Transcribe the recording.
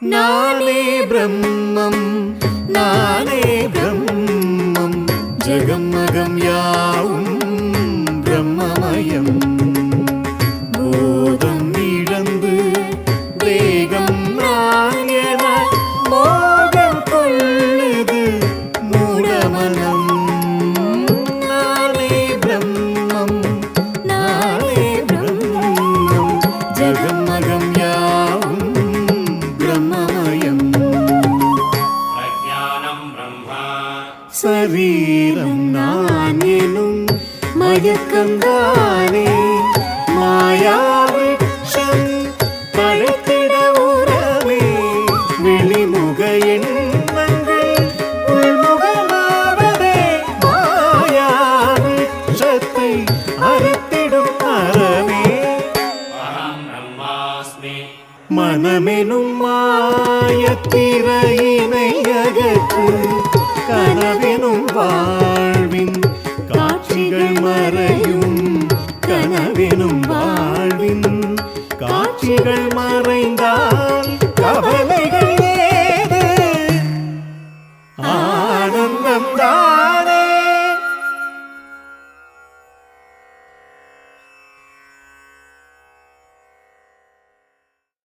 நானே பிரம்மம் நானே பிரம்மம் ஜகமகம் யாவும் பிரம்மமயம் போதம் இழந்து வேகம் நான் என மோகம் கொள்ளுது மூடமனம் நானே பிரம்மம் நானே பிரம்மம் ஜகமகம் யாவும் பிரம்மமயம் பிரஜானம் பிரம்மா சரீரம் நான் எனும் மயக்கந்தானே மாயாவிஷம் படைத்திட உறவே வெளிமுக எண்ணங்கள் உள்முகமாவதே மாயாவிஷத்தை அறுத்திடும் அறவே அகம் பிரம்மாஸ்மி மனமெனும் மாயத்திரையினை அகற்று கனவெனும் வாழ்வின் காட்சிகள் மறையும் கனவெனும் வாழ்வின் காட்சிகள் மறைந்தால்